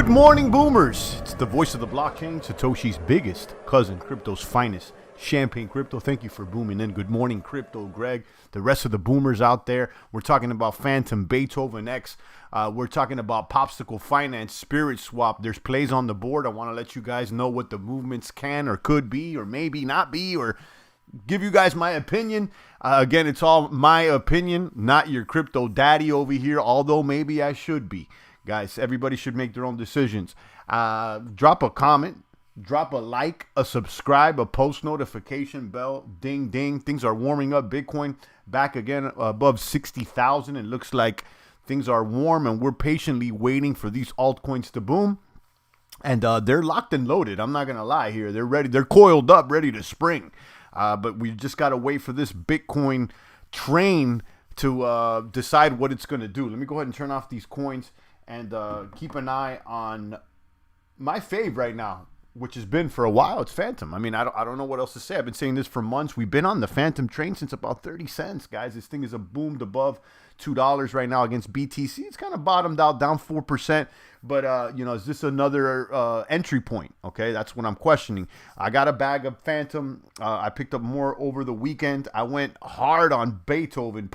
morning, boomers. It's the voice of the blockchain, Satoshi's biggest cousin, crypto's finest, Champagne Crypto. Thank you for booming in. Good morning, Crypto Greg, the rest of the boomers out there. We're talking about Phantom, BEETHOVENX. We're talking about POPSICLE Finance, SPIRITSWAP. There's plays on the board. I want to let you guys know what the movements can or could be or maybe not be, or give you guys my opinion. Again, it's all my opinion, not your crypto daddy over here, although maybe I should be. Guys, everybody should make their own decisions. Drop a comment, drop a like, a subscribe, a post notification bell, ding, ding. Things are warming up. Bitcoin back again above 60,000. It looks like things are warm, and we're patiently waiting for these altcoins to boom. And they're locked and loaded. I'm not going to lie here. They're ready. They're coiled up, ready to spring. But we just got to wait for this Bitcoin train to decide what it's going to do. Let me go ahead and turn off these coins and keep an eye on my fave right now, which has been for a while. It's Phantom. I mean, I don't know what else to say. I've been saying this for months. We've been on the Phantom train since about 30 cents, guys. This thing is boomed above $2 right now against BTC. It's kind of bottomed out, down 4%. But, you know, is this another entry point? Okay, that's what I'm questioning. I got a bag of Phantom. I picked up more over the weekend. I went hard on Beethoven,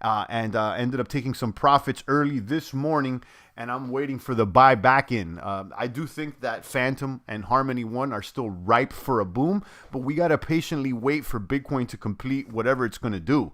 and ended up taking some profits early this morning, and I'm waiting for the buy back in. I do think that Phantom and Harmony 1 are still ripe for a boom, but we got to patiently wait for Bitcoin to complete whatever it's going to do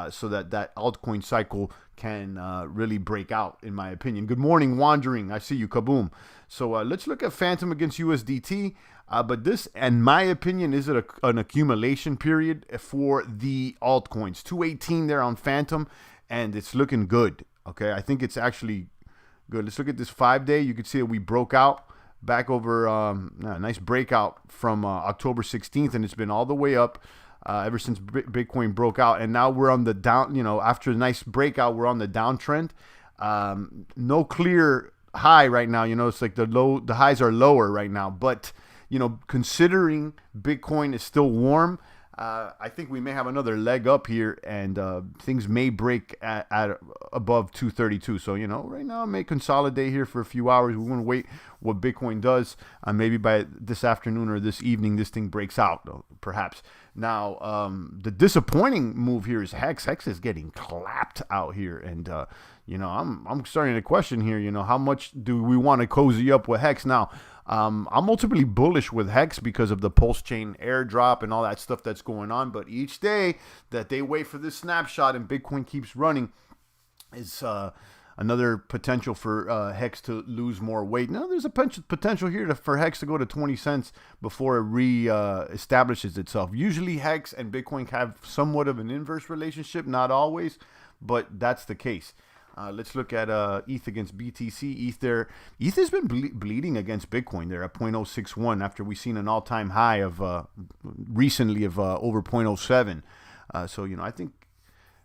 so that altcoin cycle can really break out, in my opinion. Good morning, Wandering. I see you. Kaboom. So let's look at Phantom against USDT. But this, in my opinion, is an accumulation period for the altcoins. 218 there on Phantom, and it's looking good. Okay, I think it's actually good. Let's look at this 5-day. You can see that we broke out back over a nice breakout from October 16th, and it's been all the way up ever since Bitcoin broke out. And now we're on the down, you know, after a nice breakout, we're on the downtrend. No clear high right now. You know, it's like the highs are lower right now, but you know, considering Bitcoin is still warm, I think we may have another leg up here, and things may break at above 232. So, you know, right now I may consolidate here for a few hours. We want to wait what Bitcoin does. Maybe by this afternoon or this evening, this thing breaks out, perhaps. Now, the disappointing move here is Hex. Hex is getting clapped out here, and you know, I'm starting to question here. You know, how much do we want to cozy up with Hex now? I'm ultimately bullish with Hex because of the Pulse Chain airdrop and all that stuff that's going on. But each day that they wait for this snapshot and Bitcoin keeps running is another potential for Hex to lose more weight. Now, there's a potential here for Hex to go to 20 cents before it re-establishes itself. Usually Hex and Bitcoin have somewhat of an inverse relationship, not always, but that's the case. Let's look at ETH against BTC. ETH has been bleeding against Bitcoin there at 0.061 after we've seen an all-time high of recently of over 0.07. So, you know, I think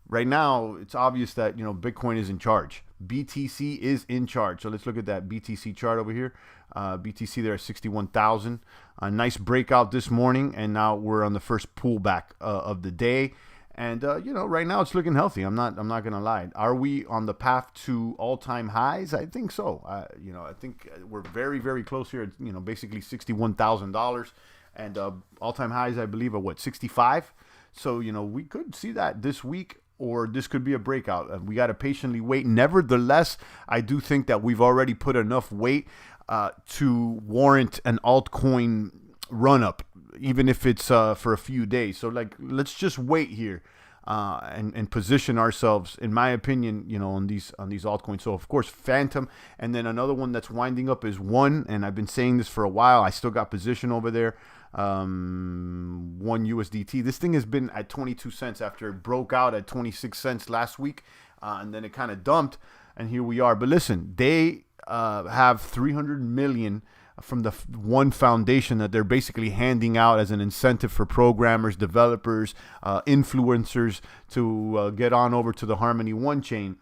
right now it's obvious that, you know, Bitcoin is in charge. BTC is in charge. So let's look at that BTC chart over here. BTC there at 61,000. A nice breakout this morning, and now we're on the first pullback of the day. And, you know, right now it's looking healthy. I'm not going to lie. Are we on the path to all-time highs? I think so. You know, I think we're very, very close here. You know, basically $61,000. And all-time highs, I believe, are what, 65? So, you know, we could see that this week, or this could be a breakout. We got to patiently wait. Nevertheless, I do think that we've already put enough weight to warrant an altcoin run-up, even if it's for a few days. So, like, let's just wait here and position ourselves, in my opinion, you know, on these altcoins. So, of course, Phantom, and then another one that's winding up is One, and I've been saying this for a while. I still got position over there. One USDT. This thing has been at 22 cents after it broke out at 26 cents last week, and then it kind of dumped, and here we are. But listen, they have 300 million from the One Foundation that they're basically handing out as an incentive for programmers, developers, influencers to get on over to the Harmony One chain.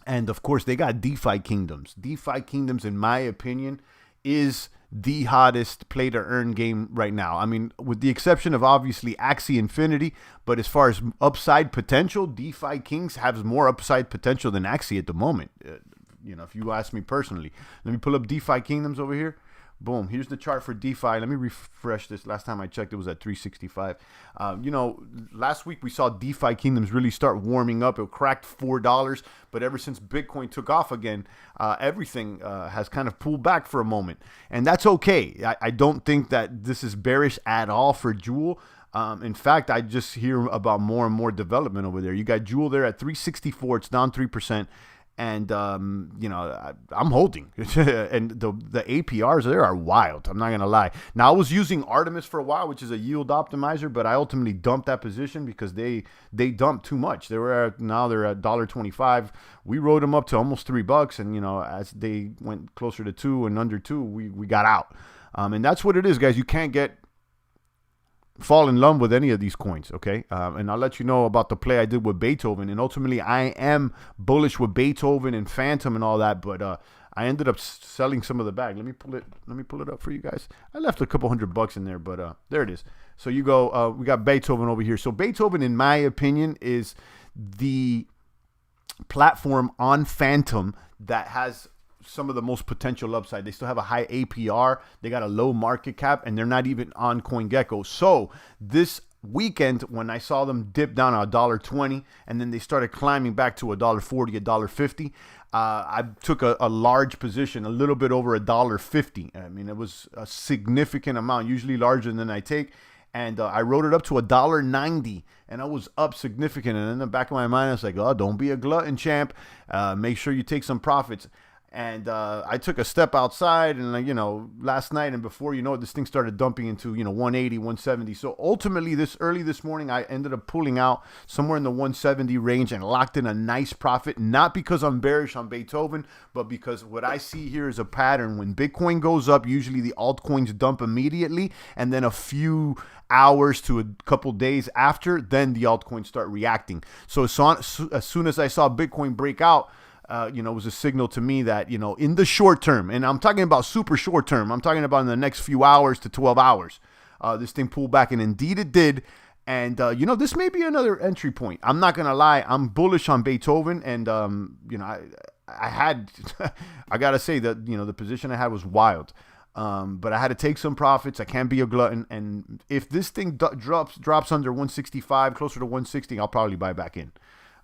And of course, they got DeFi Kingdoms. DeFi Kingdoms, in my opinion, is the hottest play to earn game right now. I mean, with the exception of obviously Axie Infinity, but as far as upside potential, DeFi Kings has more upside potential than Axie at the moment. if you ask me personally. Let me pull up DeFi Kingdoms over here. Boom. Here's the chart for DeFi. Let me refresh this. Last time I checked, it was at 365. Last week we saw DeFi Kingdoms really start warming up. It cracked $4, but ever since Bitcoin took off again, everything has kind of pulled back for a moment. And that's okay. I don't think that this is bearish at all for Jewel. In fact, I just hear about more and more development over there. You got Jewel there at 364. It's down 3%. And, I'm holding. And the APRs there are wild. I'm not going to lie. Now, I was using Artemis for a while, which is a yield optimizer, but I ultimately dumped that position because they dumped too much. Now they're at $1.25. We rode them up to almost $3. And, as they went closer to 2 and under 2, we got out. And that's what it is, guys. You can't fall in love with any of these coins, okay? And I'll let you know about the play I did with Beethoven. And ultimately, I am bullish with Beethoven and Phantom and all that, but I ended up selling some of the bag. Let me pull it up for you guys. I left a couple $100 in there, but there it is. So you go. We got Beethoven over here. So Beethoven, in my opinion, is the platform on Phantom that has some of the most potential upside. They still have a high APR. They got a low market cap, and they're not even on CoinGecko. So this weekend, when I saw them dip down to $1.20, and then they started climbing back to $1.40, $1.50, I took a large position, a little bit over $1.50. I mean, it was a significant amount, usually larger than I take. And I wrote it up to $1.90, and I was up significant. And in the back of my mind, I was like, oh, don't be a glutton, champ. Make sure you take some profits. And I took a step outside, and last night and before this thing started dumping into 180, 170. So ultimately, early this morning, I ended up pulling out somewhere in the 170 range and locked in a nice profit. Not because I'm bearish on Beethoven, but because what I see here is a pattern. When Bitcoin goes up, usually the altcoins dump immediately, and then a few hours to a couple days after, then the altcoins start reacting. So as soon as I saw Bitcoin break out, it was a signal to me that, in the short term, and I'm talking about super short term, I'm talking about in the next few hours to 12 hours, this thing pulled back, and indeed it did. And, this may be another entry point. I'm not going to lie. I'm bullish on Beethoven. And, I had, I got to say that, the position I had was wild. But I had to take some profits. I can't be a glutton. And if this thing drops under 165, closer to 160, I'll probably buy back in.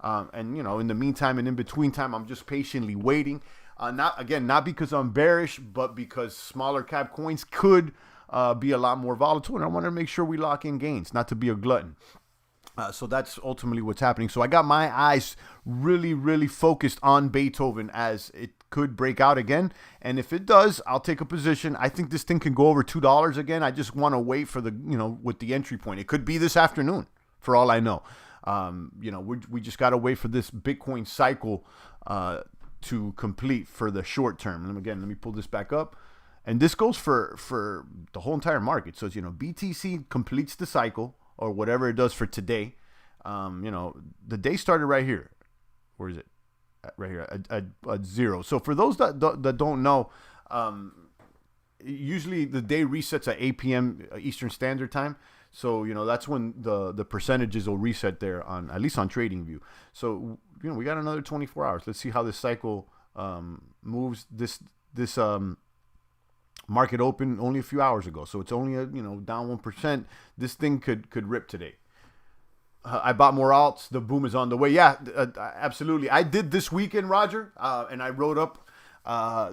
And, in the meantime and in between time, I'm just patiently waiting. Not because I'm bearish, but because smaller cap coins could be a lot more volatile. And I want to make sure we lock in gains, not to be a glutton. So that's ultimately what's happening. So I got my eyes really, really focused on Beethoven as it could break out again. And if it does, I'll take a position. I think this thing can go over $2 again. I just want to wait for with the entry point. It could be this afternoon for all I know. We just got to wait for this Bitcoin cycle to complete for the short term. And again, let me pull this back up. And this goes for the whole entire market. So it's, BTC completes the cycle or whatever it does for today. The day started right here. Where is it? Right here at 0. So for those that don't know, usually the day resets at 8 p.m. Eastern Standard Time. So, that's when the percentages will reset there at least on TradingView. So, we got another 24 hours. Let's see how this cycle moves. This market opened only a few hours ago. So it's only down 1%. This thing could rip today. I bought more alts. The boom is on the way. Yeah, absolutely. I did this weekend, Roger, and I wrote up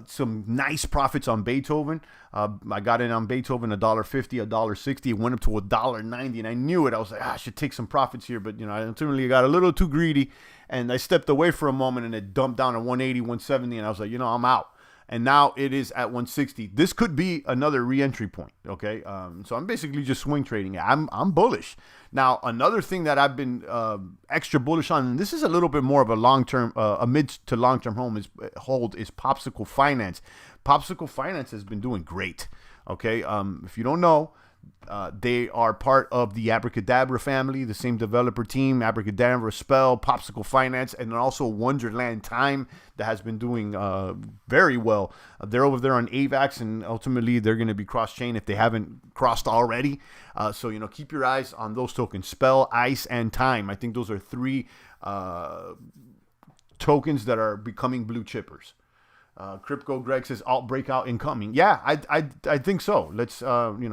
some nice profits on Beethoven. I got in on Beethoven $1.50, $1.60. It went up to $1.90, and I knew it. I was like, I should take some profits here, but I ultimately got a little too greedy, and I stepped away for a moment, and it dumped down to 180, 170, and I was like, I'm out. And now it is at 160. This could be another re-entry point. Okay, so I'm basically just swing trading. I'm bullish. Now another thing that I've been extra bullish on, and this is a little bit more of a long-term, a mid to long-term hold is Popsicle Finance. Popsicle Finance has been doing great. Okay, if you don't know, they are part of the Abracadabra family, the same developer team, Abracadabra, Spell, Popsicle Finance, and also Wonderland Time that has been doing very well. They're over there on AVAX, and ultimately they're going to be cross-chain if they haven't crossed already. So, keep your eyes on those tokens, Spell, ICE, and Time. I think those are three tokens that are becoming blue chippers. Crypto Greg says alt breakout incoming. Yeah, I think so. Let's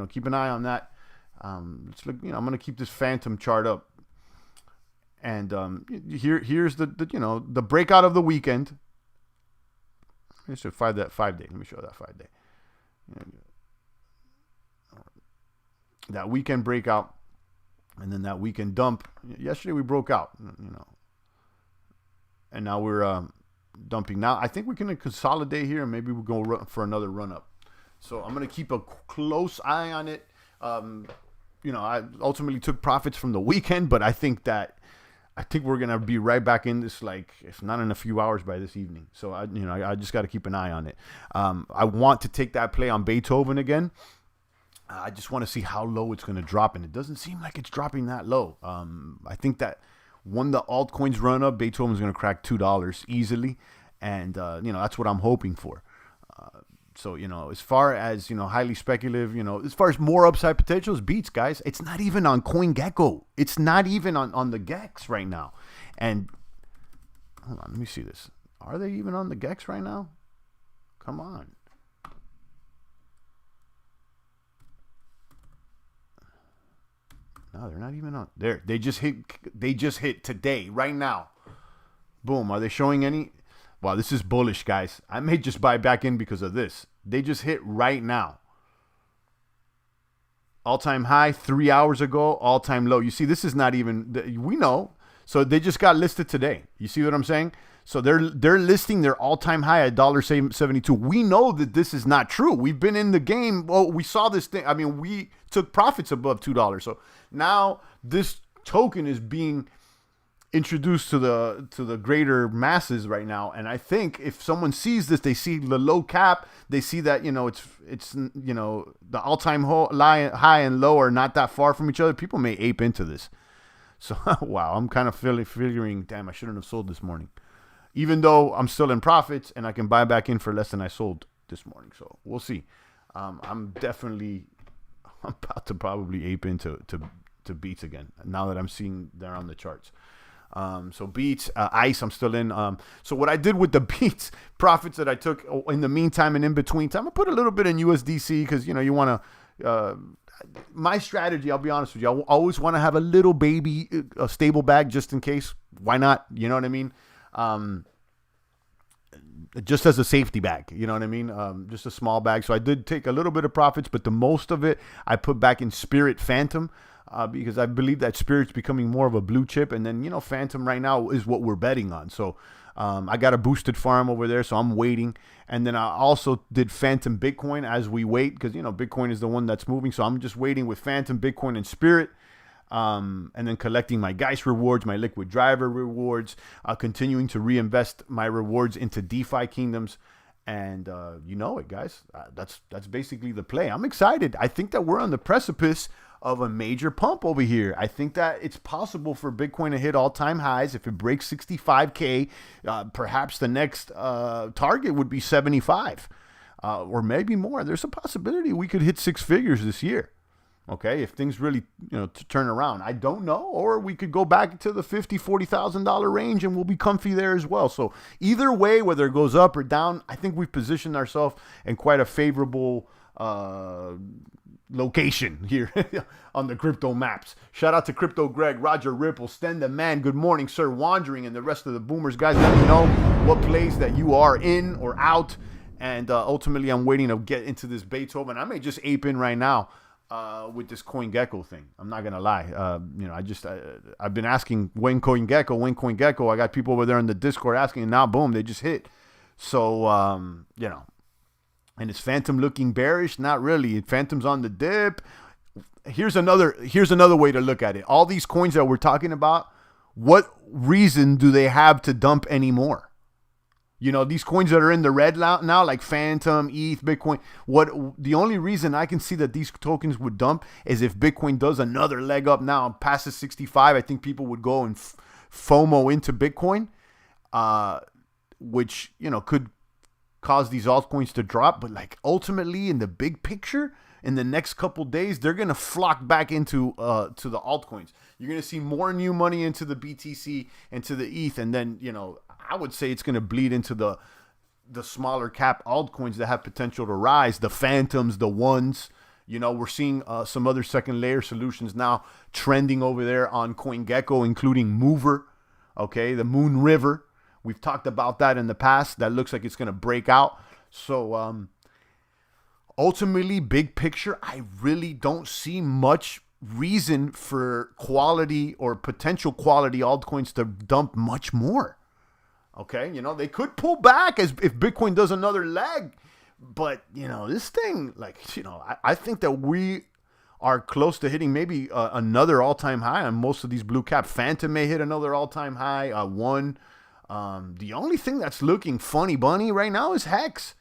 keep an eye on that. Let's look. I'm gonna keep this phantom chart up. And here's the the breakout of the weekend. Let's show 5 day. Let me show that 5 day. That weekend breakout, and then that weekend dump. Yesterday we broke out, and now we're dumping. Now I think we're gonna consolidate here, and maybe we'll go for another run up. So I'm gonna keep a close eye on it. I ultimately took profits from the weekend, but I think we're gonna be right back in this, like, if not in a few hours, by this evening. So I just got to keep an eye on it. I want to take that play on Beethoven again. I just want to see how low it's going to drop, and it doesn't seem like it's dropping that low. I think that when the altcoins run up, Beethoven's going to crack $2 easily, and that's what I'm hoping for. So, as far as, highly speculative, as far as more upside potentials, Beats, guys, it's not even on CoinGecko. It's not even on the GEX right now. And, hold on, let me see this. Are they even on the GEX right now? Come on. No, they're not even on. There, they just hit today, right now. Boom. Are they showing any? Wow, this is bullish, guys. I may just buy back in because of this. They just hit right now. All-time high 3 hours ago, all-time low. You see, this is not even, we know. So they just got listed today. You see what I'm saying? So they're listing their all-time high at $1.72. We know that this is not true. We've been in the game. Well, we saw this thing. I mean, we took profits above $2. So now this token is being introduced to the greater masses right now, and I think if someone sees this, they see the low cap, they see that it's the all-time high and low are not that far from each other. People may ape into this. So wow, I'm kind of figuring, damn, I shouldn't have sold this morning, even though I'm still in profits and I can buy back in for less than I sold this morning. So we'll see. I'm about to probably ape into Beats again now that I'm seeing they're on the charts. So Beats, ICE, I'm still in. So what I did with the Beats profits that I took in the meantime and in between time, I put a little bit in USDC because, you want to, my strategy, I'll be honest with you, I always want to have a little baby, a stable bag just in case. Why not? You know what I mean? Just as a safety bag, you know what I mean? Just a small bag. So I did take a little bit of profits, but the most of it I put back in Spirit Phantom. Because I believe that Spirit's becoming more of a blue chip. And then, Phantom right now is what we're betting on. So I got a boosted farm over there, so I'm waiting. And then I also did Phantom Bitcoin as we wait because, Bitcoin is the one that's moving. So I'm just waiting with Phantom, Bitcoin, and Spirit. And then collecting my Geist rewards, my Liquid Driver rewards, continuing to reinvest my rewards into DeFi kingdoms. And you know it, guys. That's basically the play. I'm excited. I think that we're on the precipice of a major pump over here. I think that it's possible for Bitcoin to hit all-time highs. If it breaks 65K, perhaps the next target would be 75 or maybe more. There's a possibility we could hit 6 figures this year. Okay, if things really, turn around. I don't know, or we could go back to the $40,000 range and we'll be comfy there as well. So either way, whether it goes up or down, I think we've positioned ourselves in quite a favorable location here on the crypto maps. Shout out to Crypto Greg, Roger Ripple, Sten the Man. Good morning, sir. Wandering, and the rest of the boomers. Guys, let me know what plays that you are in or out. And ultimately, I'm waiting to get into this Beethoven. I may just ape in right now with this CoinGecko thing. I'm not gonna lie. I've been asking when CoinGecko. I got people over there in the Discord asking, and now boom, they just hit. So and is Phantom looking bearish? Not really. Phantom's on the dip. Here's another way to look at it. All these coins that we're talking about, what reason do they have to dump anymore? These coins that are in the red now, like Phantom, ETH, Bitcoin, the only reason I can see that these tokens would dump is if Bitcoin does another leg up now and passes 65. I think people would go and FOMO into Bitcoin, which, could cause these altcoins to drop. But like ultimately in the big picture, in the next couple days, they're going to flock back into to the altcoins. You're going to see more new money into the BTC and to the ETH. And then, I would say it's going to bleed into the the smaller cap altcoins that have potential to rise, the phantoms, the ones. You know, we're seeing some other second layer solutions now trending over there on CoinGecko, including Mover, okay, the Moon River. We've talked about that in the past. That looks like it's going to break out. So ultimately, big picture, I really don't see much reason for quality or potential quality altcoins to dump much more. Okay, you know, they could pull back as if Bitcoin does another leg. But, you know, this thing, like, you know, I think that we are close to hitting maybe another all-time high on most of these blue cap. Phantom may hit another all-time high. The only thing that's looking funny bunny right now is Hex.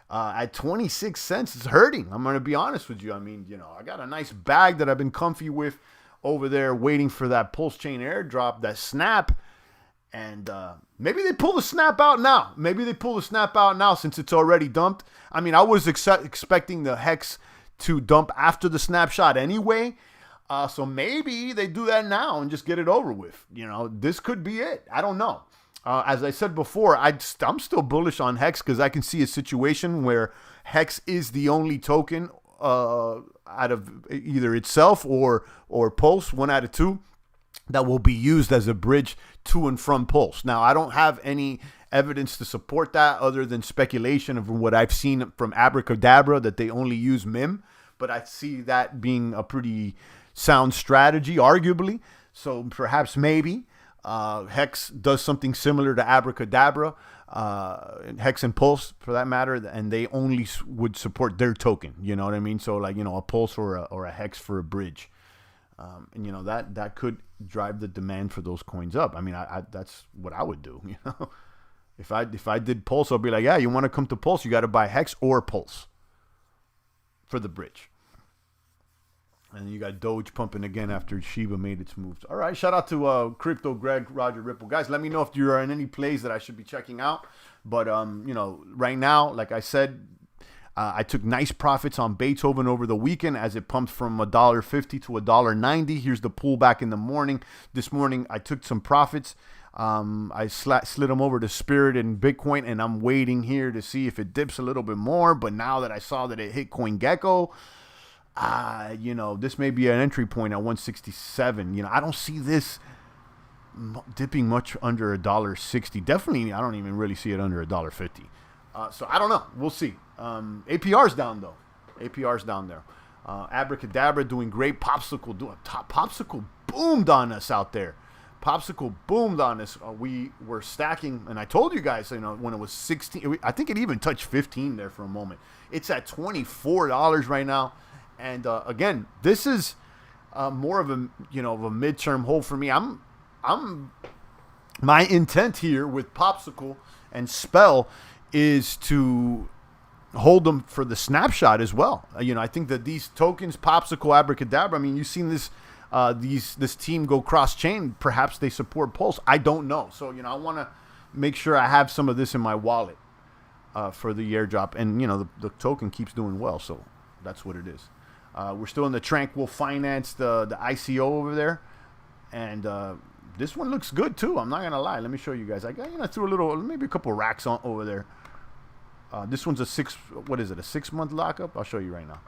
At 26 cents, it's hurting. I'm going to be honest with you. I mean, you know, I got a nice bag that I've been comfy with over there waiting for that Pulse Chain airdrop, that snap. And maybe they pull the snap out now. Maybe they pull the snap out now since it's already dumped. I mean, I was expecting the Hex to dump after the snapshot anyway. So maybe they do that now and just get it over with. You know, this could be it. I don't know. As I said before, I'm still bullish on Hex because I can see a situation where Hex is the only token out of either itself or Pulse, one out of two, that will be used as a bridge to and from Pulse. Now, I don't have any evidence to support that other than speculation of what I've seen from Abracadabra, that they only use MIM, but I see that being a pretty sound strategy, arguably. So perhaps maybe Hex does something similar to Abracadabra, Hex and Pulse for that matter, and they only would support their token. You know what I mean? So like, you know, a Pulse or a Hex for a bridge. And you know, that could drive the demand for those coins up. I mean, I that's what I would do. You know, if I did Pulse, I'll be like, yeah, you want to come to Pulse, you got to buy Hex or Pulse for the bridge. And you got Doge pumping again after Shiba made its moves. All right, shout out to Crypto Greg, Roger Ripple, guys. Let me know if you're in any plays that I should be checking out. But you know, right now, like I said, I took nice profits on Beethoven over the weekend as it pumped from $1.50 to $1.90. Here's the pullback in the morning. This morning, I took some profits. I slid them over to Spirit and Bitcoin, and I'm waiting here to see if it dips a little bit more. But now that I saw that it hit CoinGecko, you know, this may be an entry point at 167. You know, I don't see this dipping much under $1.60. Definitely, I don't even really see it under $1.50. So I don't know. We'll see. APR's down though. APR's down there. Abracadabra doing great. Popsicle boomed on us out there. Popsicle boomed on us. We were stacking, and I told you guys, you know, when it was 16, I think it even touched 15 there for a moment. It's at $24 right now. And again, this is more of a, you know, of a midterm hold for me. My intent here with Popsicle and Spell is to hold them for the snapshot as well. You know, I think that these tokens, Popsicle, Abracadabra, I mean, you've seen this this team go cross-chain. Perhaps they support Pulse. I don't know. So, you know, I want to make sure I have some of this in my wallet for the airdrop. And, you know, the token keeps doing well. So that's what it is. We're still in the Tranquil Finance, the ICO over there. And this one looks good, too. I'm not going to lie. Let me show you guys. I threw a little, maybe a couple racks on over there. This one's a 6-month lockup? I'll show you right now.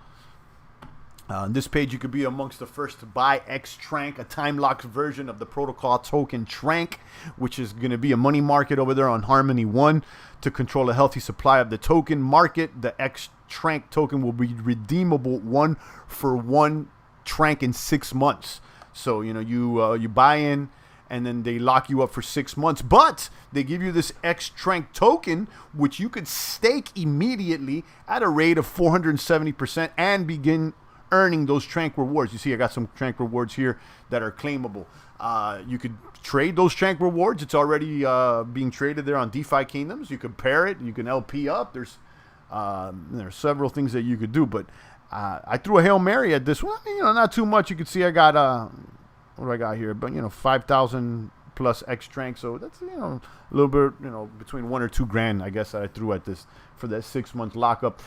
On this page, you could be amongst the first to buy X-Trank, a time-locked version of the protocol token Trank, which is going to be a money market over there on Harmony 1 to control a healthy supply of the token market. The X-Trank token will be redeemable 1-for-1 Trank in 6 months. So, you know, you buy in, and then they lock you up for 6 months. But they give you this X-Trank token, which you could stake immediately at a rate of 470% and begin earning those Trank rewards. You see, I got some Trank rewards here that are claimable. You could trade those Trank rewards. It's already being traded there on DeFi Kingdoms. You could pair it. You can LP up. There's several things that you could do. But I threw a Hail Mary at this one. You know, not too much. You can see I got, what do I got here? But, you know, 5,000 plus X-Trank. So that's, you know, a little bit, you know, between $1 or $2 grand, I guess, that I threw at this for that 6-month lockup.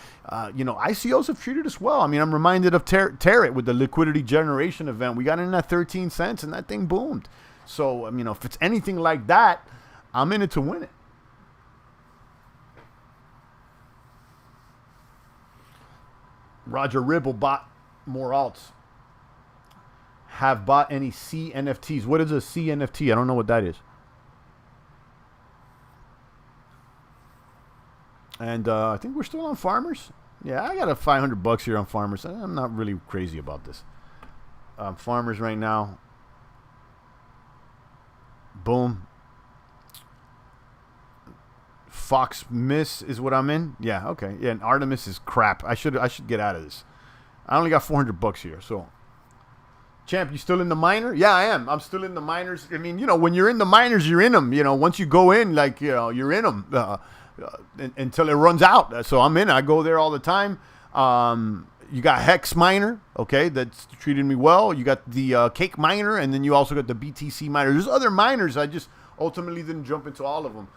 You know, ICOs have treated us well. I mean, I'm reminded of Tarot with the liquidity generation event. We got in at 13 cents and that thing boomed. So, I mean, you know, if it's anything like that, I'm in it to win it. Roger Ribble bought more alts. Have bought any CNFTs. What is a CNFT? I don't know what that is. And I think we're still on Farmers. Yeah, I got a $500 here on Farmers. I'm not really crazy about this. Farmers right now. Boom. Fox Miss is what I'm in. Yeah, okay. Yeah, and Artemis is crap. I should get out of this. I only got $400 here, so. Champ, you still in the minor? Yeah, I am. I'm still in the minors. I mean, when you're in the minors, you're in them. Once you go in, you're in them until it runs out. So I'm in. I go there all the time. You got Hex Miner, okay, that's treated me well. You got the Cake Miner, and then you also got the BTC Miner. There's other miners. I just ultimately didn't jump into all of them.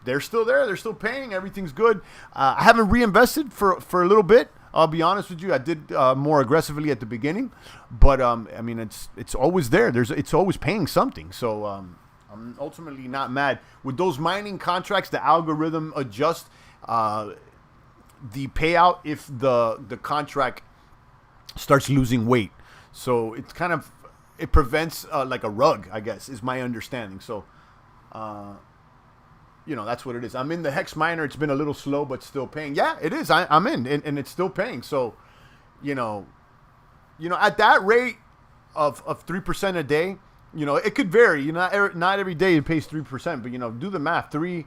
They're still there. They're still paying. Everything's good. I haven't reinvested for a little bit. I'll be honest with you. I did more aggressively at the beginning, but I mean, it's always there. It's always paying something. So I'm ultimately not mad with those mining contracts. The algorithm adjusts the payout if the contract starts losing weight. So it's it prevents like a rug, I guess, is my understanding. So that's what it is. I'm in the Hex Miner. It's been a little slow, but still paying. Yeah, it is. I'm in, and it's still paying. So, at that rate of 3% a day, it could vary. Not every day it pays 3%, but do the math. 3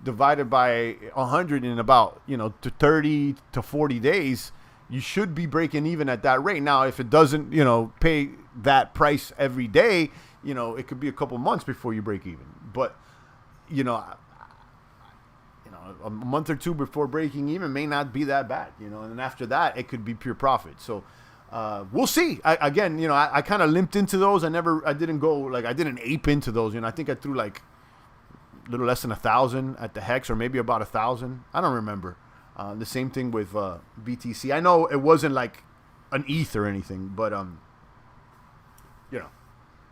divided by 100 in about to 30 to 40 days, you should be breaking even at that rate. Now, if it doesn't pay that price every day, it could be a couple months before you break even. But a month or two before breaking even may not be that bad, and then after that, it could be pure profit. So, we'll see. I kind of limped into those. I didn't ape into those. I think I threw like a little less than 1,000 at the Hex, or maybe about 1,000. I don't remember. The same thing with BTC. I know it wasn't like an ETH or anything, but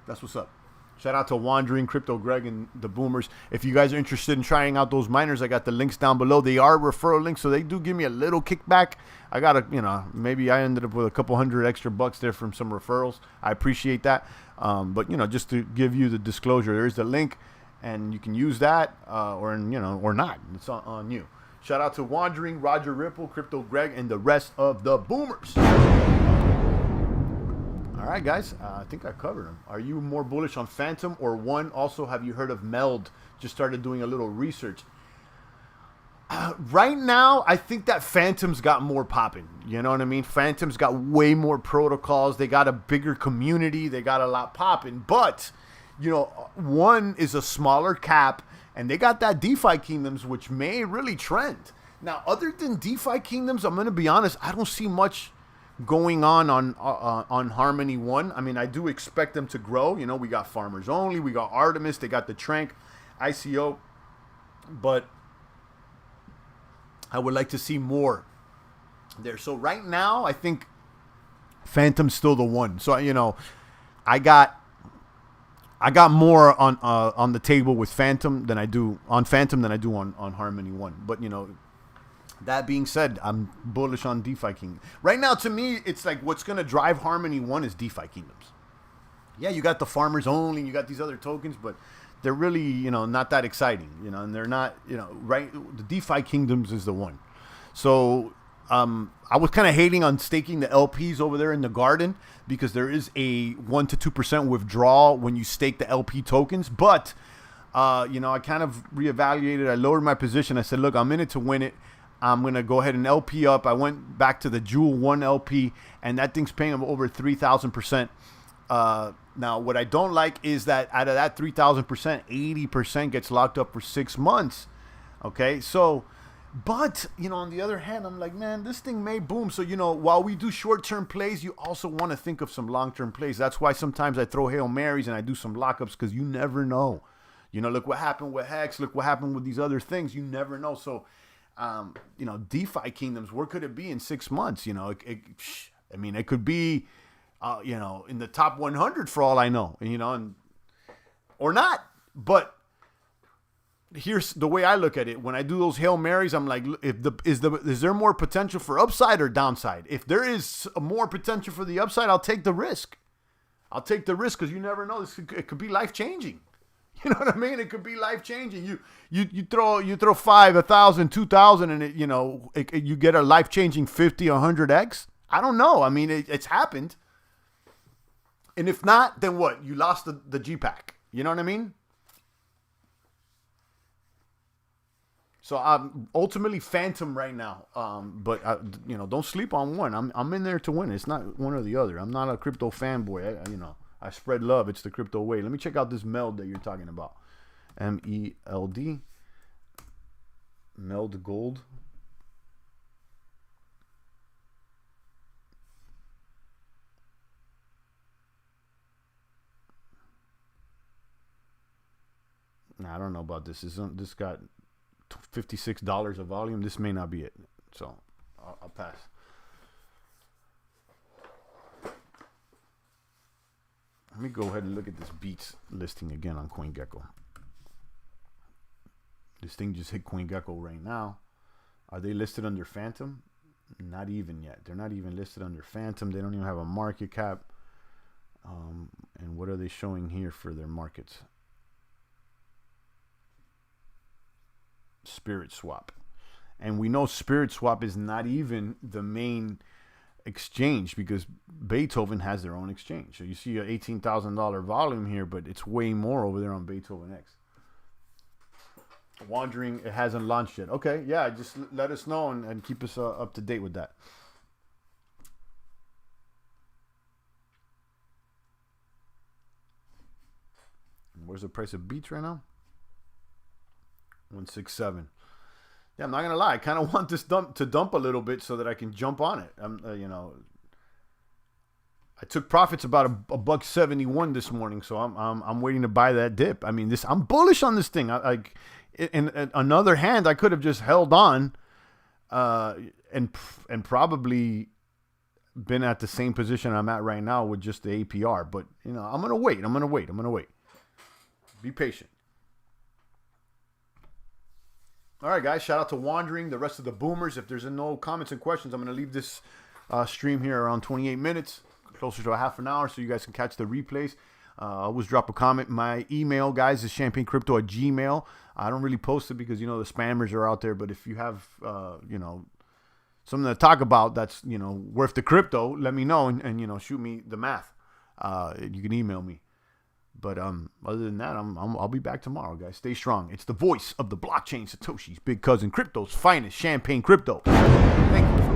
that's what's up. Shout out to Wandering, Crypto Greg, and the Boomers. If you guys are interested in trying out those miners, I got the links down below. They are referral links, so they do give me a little kickback. I got maybe I ended up with a couple $100 extra there from some referrals. I appreciate that. But just to give you the disclosure, there's the link, and you can use that or not. It's on you. Shout out to Wandering, Roger Ripple, Crypto Greg, and the rest of the Boomers. All right, guys, I think I covered them. Are you more bullish on Phantom or One? Also, have you heard of Meld? Just started doing a little research. Right now, I think that Phantom's got more popping. You know what I mean? Phantom's got way more protocols. They got a bigger community. They got a lot popping. But, One is a smaller cap, and they got that DeFi Kingdoms, which may really trend. Now, other than DeFi Kingdoms, I'm going to be honest, I don't see much going on Harmony One. I mean, I do expect them to grow. We got Farmers Only, we got Artemis, they got the Trank ICO, but I would like to see more there. So right now, I think Phantom's still the one. So I got more on the table with Phantom than I do on Harmony One. But that being said, I'm bullish on DeFi Kingdom. Right now, to me, it's like what's going to drive Harmony One is DeFi Kingdoms. Yeah, you got the Farmers Only, you got these other tokens, but they're really, not that exciting, and they're not, right. The DeFi Kingdoms is the one. So I was kind of hating on staking the LPs over there in the garden because there is a 1 to 2% withdrawal when you stake the LP tokens. But, I kind of reevaluated. I lowered my position. I said, look, I'm in it to win it. I'm going to go ahead and LP up. I went back to the Jewel 1 LP, and that thing's paying over 3,000%. Now, what I don't like is that out of that 3,000%, 80% gets locked up for 6 months. Okay, so, but, on the other hand, I'm like, man, this thing may boom. So, while we do short-term plays, you also want to think of some long-term plays. That's why sometimes I throw Hail Marys and I do some lockups because you never know. Look what happened with Hex. Look what happened with these other things. You never know. So, DeFi Kingdoms, where could it be in 6 months? It could be, in the top 100 for all I know, and or not. But, here's the way I look at it. When I do those Hail Marys, I'm like, is there more potential for upside or downside? If there is more potential for the upside, I'll take the risk. I'll take the risk because you never know. It could be life changing. You know what I mean? It could be life changing. You throw 5, 1,000, 2,000, and you get a life changing 50, 100x. I don't know. I mean, it's happened. And if not, then what? You lost the G-Pack. You know what I mean? So I'm ultimately Phantom right now. But don't sleep on one. I'm in there to win. It's not one or the other. I'm not a crypto fanboy. I spread love. It's the crypto way. Let me check out this meld that you're talking about. MELD. Meld gold. Nah, I don't know about this. This got $56 of volume. This may not be it. So I'll pass. Let me go ahead and look at this Beats listing again on CoinGecko. This thing just hit CoinGecko right now. Are they listed under Phantom? Not even yet. They're not even listed under Phantom. They don't even have a market cap. And what are they showing here for their markets? SPIRITSWAP. And we know SPIRITSWAP is not even the main exchange because Beethoven has their own exchange. So you see an $18,000 volume here, but it's way more over there on BEETHOVENX. Wandering, it hasn't launched yet. Okay, yeah, just let us know and keep us up to date with that. Where's the price of Beats right now? 167. Yeah, I'm not gonna lie. I kind of want this to dump a little bit so that I can jump on it. I took profits about a $1.71 this morning, so I'm waiting to buy that dip. I mean, I'm bullish on this thing. In another hand, I could have just held on, and probably been at the same position I'm at right now with just the APR. But I'm gonna wait. I'm gonna wait. Be patient. All right, guys. Shout out to Wandering, the rest of the boomers. If there's no comments and questions, I'm going to leave this stream here around 28 minutes, closer to a half an hour, so you guys can catch the replays. Always drop a comment. My email, guys, is champagnecrypto@gmail.com. I don't really post it because, the spammers are out there. But if you have, something to talk about that's, worth the crypto, let me know and shoot me the math. You can email me. But other than that, I'll be back tomorrow, guys. Stay strong. It's the voice of the blockchain, Satoshi's big cousin, crypto's finest, Champagne Crypto. Thank you for